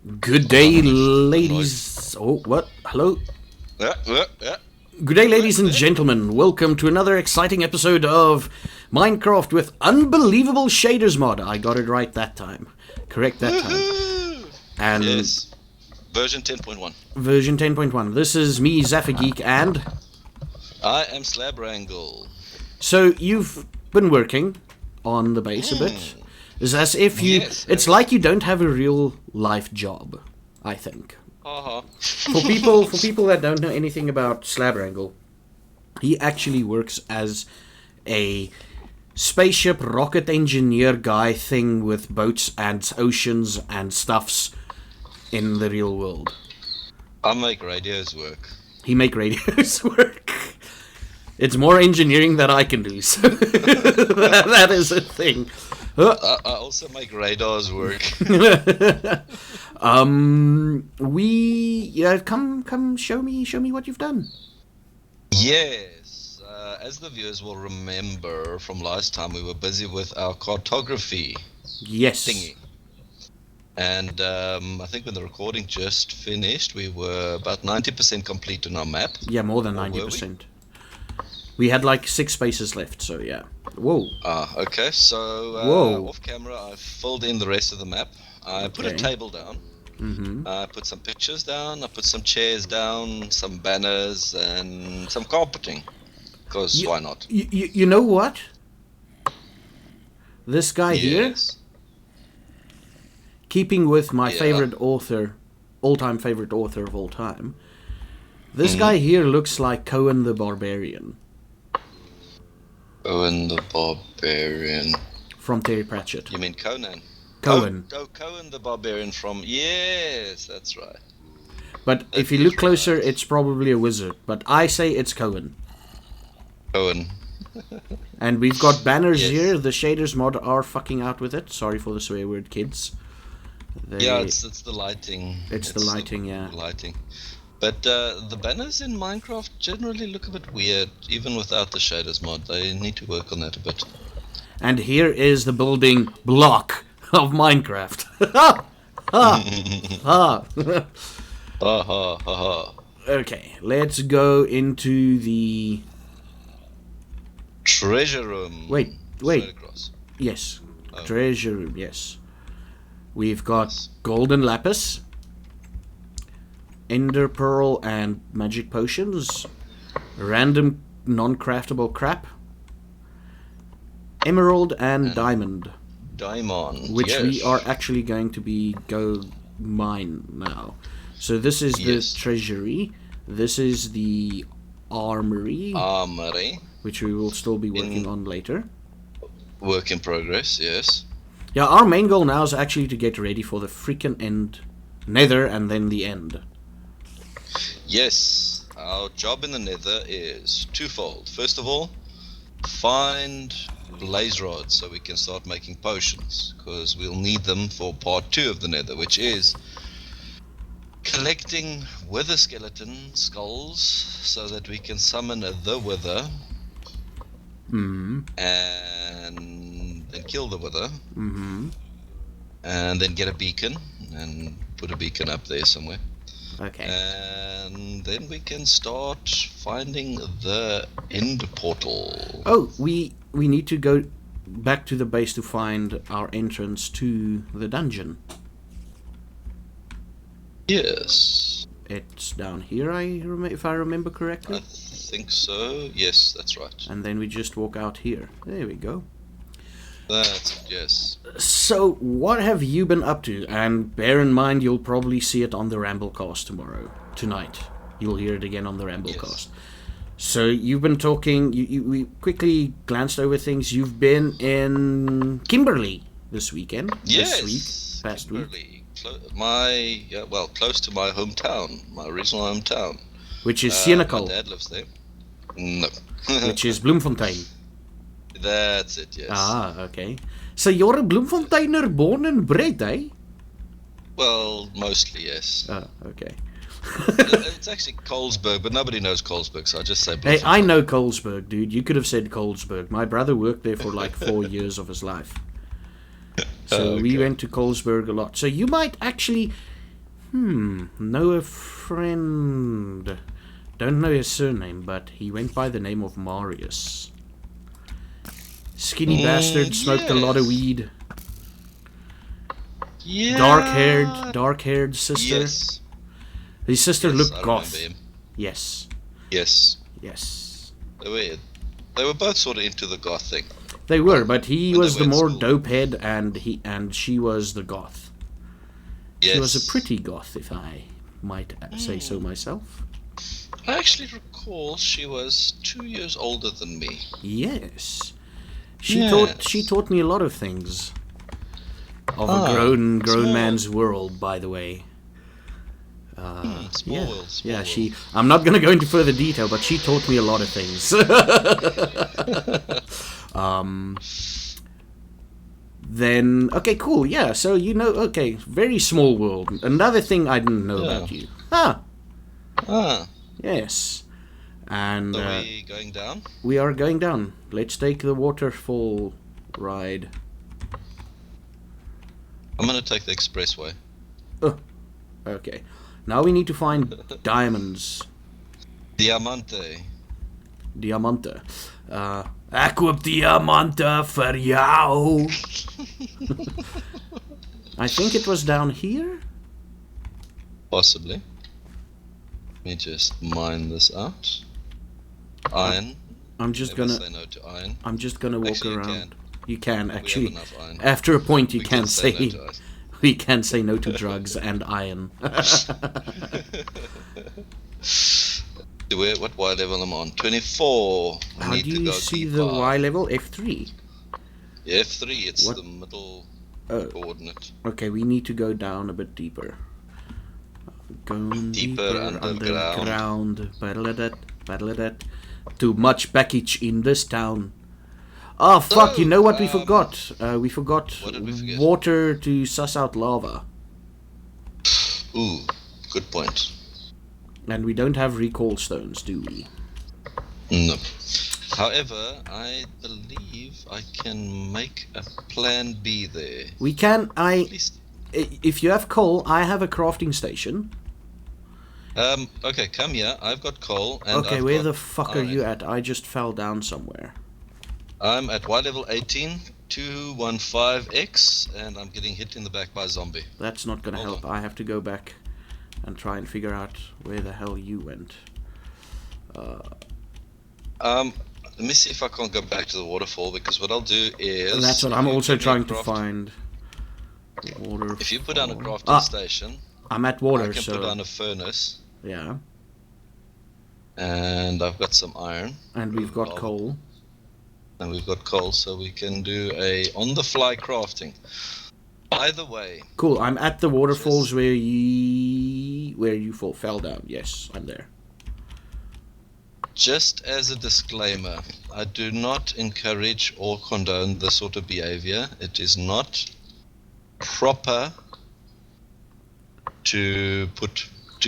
Good day, ladies. Oh, what? Hello? Yeah. Good day, ladies and gentlemen. Welcome to another exciting episode of Minecraft with unbelievable shaders mod. I got it right that time. Correct that time. And yes. Version 10.1. Version 10.1. This is me, Zaffageek, and... I am Slabwrangle. So, you've been working on the base a bit. It's as if you... Yes, it's like you don't have a real life job, I think. Uh-huh. For people that don't know anything about Slabwrangle, he actually works as a spaceship rocket engineer guy thing with boats and oceans and stuffs in the real world. I make radios work. He make radios work. It's more engineering that I can do, so that is a thing. I also make radars work. Come show me what you've done. Yes. As the viewers will remember from last time, we were busy with our cartography thingy. And I think when the recording just finished, we were about 90% complete on our map. Yeah, more than 90%. We had like 6 spaces left, so yeah. Whoa. Okay, so off camera I filled in the rest of the map. I put a table down. Mm-hmm. I put some pictures down. I put some chairs down, some banners, and some carpeting. Because why not? You know what? This guy here, keeping with my favorite author, all-time favorite author of all time, this guy here looks like Conan the Barbarian. Conan the Barbarian. From Terry Pratchett. You mean Conan? Conan. Oh, Conan the Barbarian from... Yes, that's right. But if you look closer, it's probably a wizard. But I say it's Conan. Conan. And we've got banners here. The shaders mod are fucking out with it. Sorry for the swear word, kids. It's the lighting. It's the lighting, yeah. Lighting. But the banners in Minecraft generally look a bit weird, even without the shaders mod. They need to work on that a bit. And here is the building block of Minecraft. Okay, let's go into the treasure room. Wait. Yes, treasure room. Yes, we've got golden lapis, ender pearl, and magic potions. Random non-craftable crap. Emerald and diamond. Which we are actually going to go mine now. So this is the treasury. This is the armory. Which we will still be working on later. Work in progress, yes. Yeah, our main goal now is actually to get ready for the freaking nether and then the end. Yes, our job in the nether is twofold. First of all, find blaze rods so we can start making potions, because we'll need them for part 2 of the nether, which is collecting wither skeleton skulls so that we can summon the wither and then kill the wither and then get a beacon and put a beacon up there somewhere. Okay. And then we can start finding the end portal. Oh, we need to go back to the base to find our entrance to the dungeon. Yes. It's down here, if I remember correctly. I think so. Yes, that's right. And then we just walk out here. There we go. That's it, yes. So, what have you been up to? And bear in mind, you'll probably see it on the Ramblecast tonight. You'll hear it again on the Ramblecast. Yes. So, you've been talking, we quickly glanced over things. You've been in Kimberley this weekend. Yes. Past week. Close to my hometown, my original hometown. Which is Senekal. My dad lives there. No. Which is Bloemfontein. That's it, yes. Ah, okay. So you're a Bloemfonteiner born and bred, eh? Well, mostly, yes. Oh, okay. It's actually Colesberg, but nobody knows Colesberg, so I just say Bloemfontein. Hey, I know Colesberg, dude. You could have said Colesberg. My brother worked there for like 4 years of his life. So we went to Colesberg a lot. So you might actually... Know a friend. Don't know his surname, but he went by the name of Marius. Skinny bastard, smoked a lot of weed. Yeah. Dark-haired sister. Yes. His sister looked goth. Remember him. Yes. Yes. Yes. They were both sort of into the goth thing. They were, but he When was they the were in more school. dope head, and she was the goth. Yes. She was a pretty goth, if I might say so myself. I actually recall she was 2 years older than me. Yes. She Yes. taught me a lot of things. Of a grown man's world, by the way. Small world. I'm not going to go into further detail, but she taught me a lot of things. Then, okay, cool, yeah, so okay, very small world. Another thing I didn't know about you. Yes. And Are we going down? we are going down. Let's take the waterfall ride. I'm gonna take the expressway. Okay. Now we need to find diamonds. Diamante. Diamante. Ek koop diamante vir jou. I think it was down here. Possibly. Let me just mine this out. Iron. I'm just Never gonna say no to iron. I'm just gonna walk Actually, you around. can. You can We have actually. enough iron. After a point, you We can say no to iron. we can say no to drugs and iron. What Y level am I on? 24. How Need do to you go see deeper. the Y level? F3. F3, it's What? the middle Oh. coordinate. Okay, we need to go down a bit deeper. Going Deeper underground. Underground. Too much package in this town. Oh fuck! You know what we forgot? We forgot What did we forget? water to suss out lava, Ooh, good point. and we don't have recall stones, do we? No. However, I believe I can make a plan B there. We can. At least. If you have coal, I have a crafting station. Okay, come here. I've got coal. And Okay, I've where got the fuck are iron. you at? I just fell down somewhere. I'm at Y level 18, 215X, and I'm getting hit in the back by a zombie. That's not gonna Hold help. I have to go back and try and figure out where the hell you went. Let me see if I can't go back to the waterfall, because what I'll do is... That's what if I'm you also give me a trying to craft- find. Water. If you put down a crafting station, I'm at I water, can so put down a furnace, yeah. and I've got some iron. And we've got Lava. coal. And we've got coal, so we can do a on-the-fly crafting. By the way, Cool. I'm at the waterfalls where you fell down. Yes, I'm there. just as a disclaimer, I do not encourage or condone this sort of behavior. It is not proper to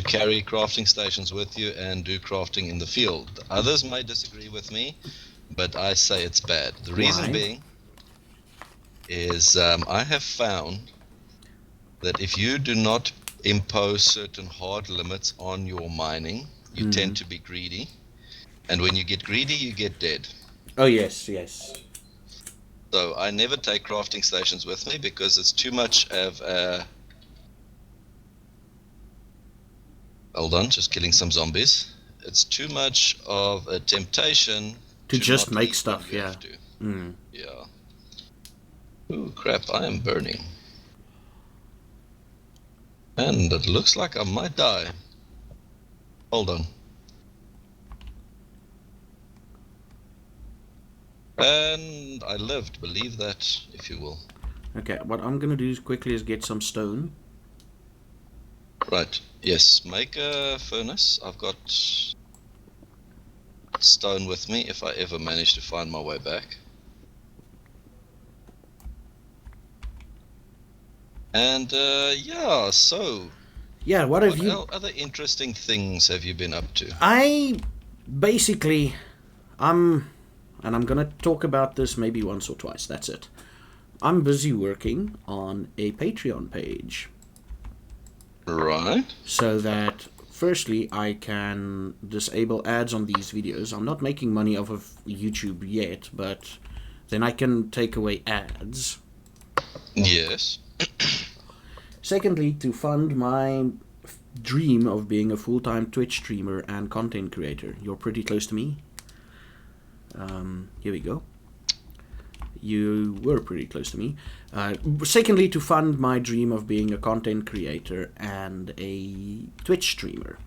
carry crafting stations with you and do crafting in the field. Others may disagree with me, but I say it's bad. The reason Why? being is I have found that if you do not impose certain hard limits on your mining, you tend to be greedy. And when you get greedy, you get dead. Oh, yes, yes. So I never take crafting stations with me because it's too much of a... Hold on, just killing some zombies. It's too much of a temptation To just not make leave stuff, when you yeah. have to. Mm. Yeah. Ooh, crap, I am burning. And it looks like I might die. Hold on. And I lived, believe that, if you will. Okay, what I'm gonna do is quickly is get some stone. Right, yes, make a furnace. I've got stone with me if I ever manage to find my way back. And yeah, so Yeah, what have you... other interesting things have you been up to? And I'm gonna talk about this maybe once or twice, that's it. I'm busy working on a Patreon page. Right. So that, firstly, I can disable ads on these videos. I'm not making money off of YouTube yet, but then I can take away ads. Yes. Secondly, to fund my dream of being a full-time Twitch streamer and content creator. You're pretty close to me. Here we go. You were pretty close to me. Secondly, to fund my dream of being a content creator and a Twitch streamer.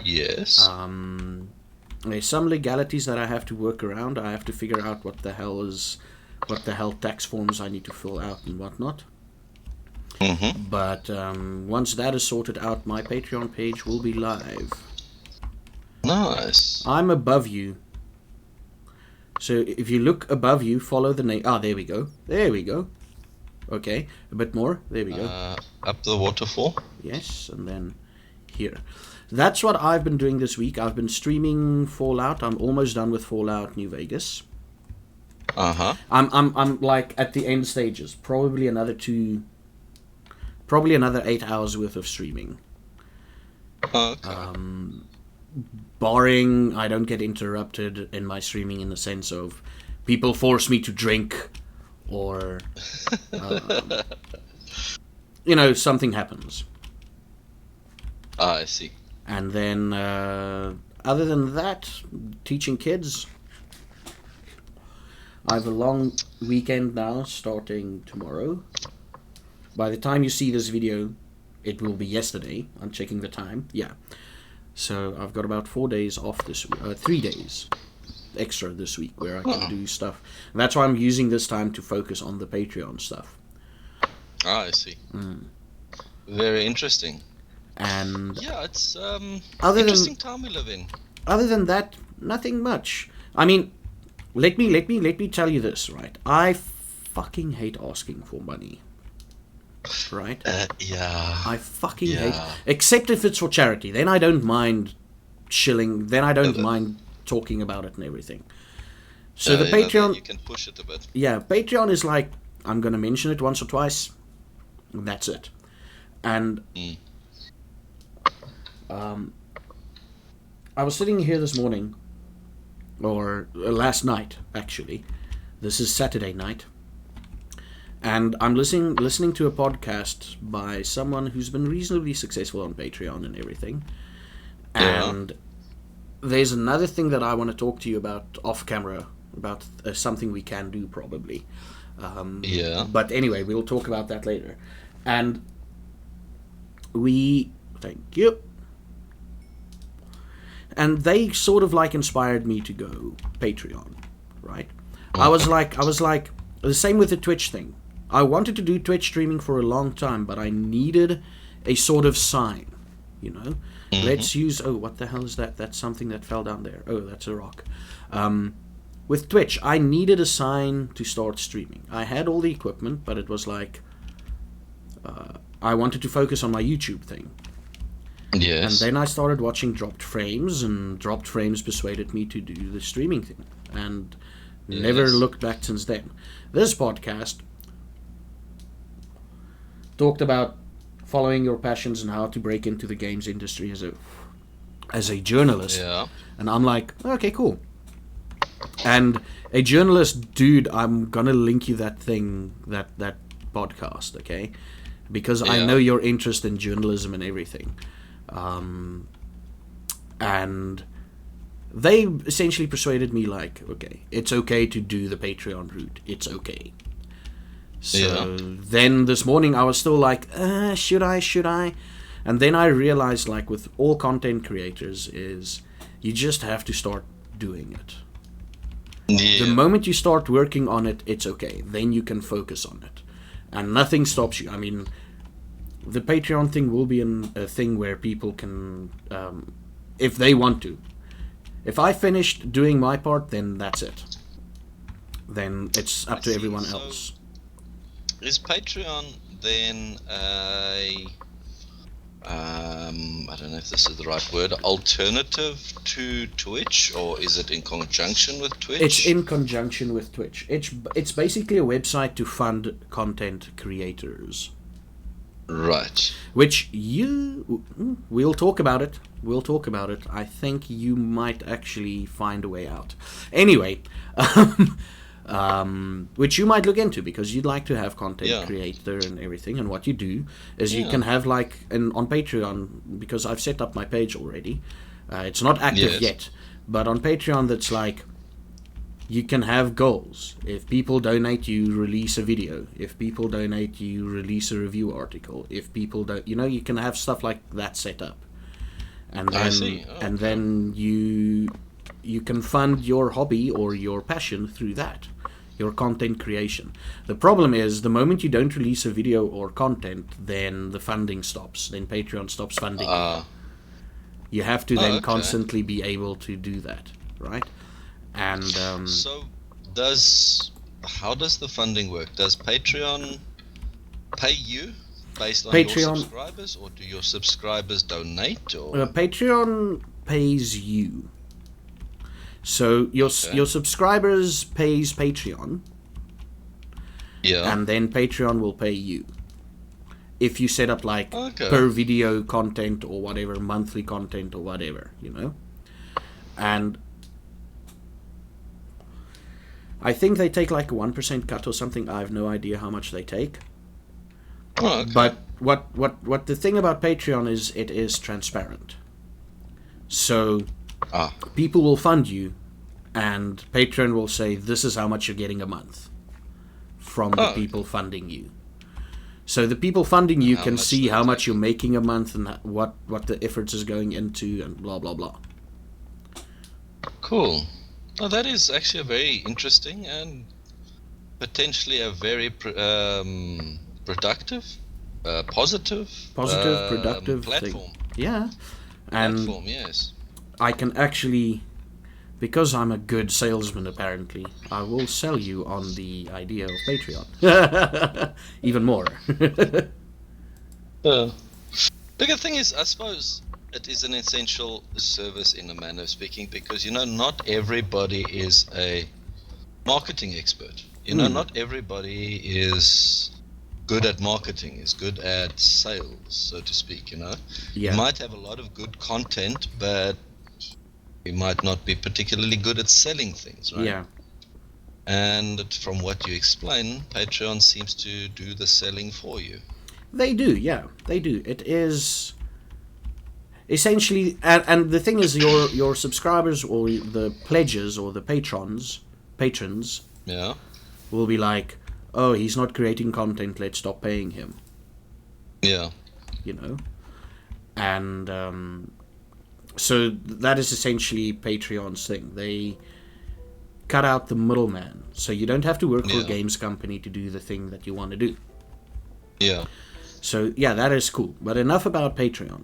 Yes. There's some legalities that I have to work around. I have to figure out what the hell tax forms I need to fill out and whatnot. Mm-hmm. But once that is sorted out, my Patreon page will be live. Nice. I'm above you. So if you look above you, follow the name. Ah, there we go. There we go. Okay, a bit more. There we go. Up the waterfall. Yes, and then here. That's what I've been doing this week. I've been streaming Fallout. I'm almost done with Fallout New Vegas. Uh-huh. I'm like at the end stages. Probably another 8 hours worth of streaming. Okay. Barring I don't get interrupted in my streaming in the sense of people force me to drink or something happens. I see. And then other than that, teaching kids. I have a long weekend now starting tomorrow. By the time you see this video, it will be yesterday. I'm checking the time. Yeah. So I've got about 4 days off this week. 3 days extra this week where I can do stuff. And that's why I'm using this time to focus on the Patreon stuff. I see. Very interesting. And yeah, it's interesting time we live in. Other than that, nothing much. I mean, let me tell you this, right? I fucking hate asking for money. Right? Yeah. I fucking hate, except if it's for charity. Then I don't mind shilling. Then I don't mind talking about it and everything. So the Patreon, you can push it a bit. Yeah, Patreon is like, I'm gonna mention it once or twice, and that's it. And I was sitting here this morning, or last night actually. This is Saturday night. And I'm listening to a podcast by someone who's been reasonably successful on Patreon and everything. And there's another thing that I want to talk to you about off camera, about something we can do probably. But anyway, we'll talk about that later. And thank you. And they sort of like inspired me to go Patreon, right? I was like, the same with the Twitch thing. I wanted to do Twitch streaming for a long time, but I needed a sort of sign, Let's use, what the hell is that? That's something that fell down there. Oh, that's a rock. With Twitch, I needed a sign to start streaming. I had all the equipment, but it was like, I wanted to focus on my YouTube thing. Yes. And then I started watching Dropped Frames, and Dropped Frames persuaded me to do the streaming thing. And never looked back since then. This podcast talked about following your passions and how to break into the games industry as a journalist. Yeah. And I'm like, okay, cool. And a journalist, dude, I'm gonna link you that thing, that podcast, okay? Because I know your interest in journalism and everything. And they essentially persuaded me like, okay, it's okay to do the Patreon route. It's okay. So then this morning I was still like, should I? And then I realized, like with all content creators, is you just have to start doing it. The moment you start working on it, it's okay. Then you can focus on it. And nothing stops you. I mean, the Patreon thing will be a thing where people can, if they want to. If I finished doing my part, then that's it. Then it's up to everyone else. Is Patreon then I don't know if this is the right word, alternative to Twitch, or is it in conjunction with Twitch? It's in conjunction with Twitch. It's basically a website to fund content creators. Right. Which we'll talk about it. We'll talk about it. I think you might actually find a way out. Anyway, which you might look into because you'd like to have content creator and everything. And what you do is you can have on Patreon, because I've set up my page already. It's not active yet, but on Patreon that's you can have goals. If people donate, you release a video. If people donate, you release a review article. If people don't, you can have stuff like that set up. And then, I see. Oh, and then you can fund your hobby or your passion through that, your content creation. The problem is the moment you don't release a video or content, then the funding stops. Then Patreon stops funding. You have to then constantly be able to do that, right? And so how does the funding work? Does Patreon pay you based on your subscribers, or do your subscribers donate? Or Patreon pays you. So your subscribers pays Patreon. Yeah. And then Patreon will pay you. If you set up per video content or whatever, monthly content or whatever, And I think they take a 1% cut or something. I have no idea how much they take. Oh, okay. But what the thing about Patreon is, it is transparent. So people will fund you, and Patreon will say, this is how much you're getting a month from the people funding you. So the people funding you can see how much you're making a month and what the efforts is going into and blah, blah, blah. Cool. Well, that is actually a very interesting and potentially a very productive, positive, productive platform. Thing. Yeah. And platform, yes. I can actually, because I'm a good salesman apparently, I will sell you on the idea of Patreon. Even more. Bigger thing is, I suppose, it is an essential service in a manner of speaking, because not everybody is a marketing expert. Not everybody is good at marketing, is good at sales, so to speak. You might have a lot of good content, but you might not be particularly good at selling things, right? Yeah. And from what you explain, Patreon seems to do the selling for you. They do, yeah, they do. It is essentially, and the thing is, your subscribers or the pledges or the patrons, will be like, oh, he's not creating content, let's stop paying him. Yeah. And so that is essentially Patreon's thing. They cut out the middleman, so you don't have to work for a games company to do the thing that you want to do. Yeah. So yeah, that is cool. But enough about Patreon.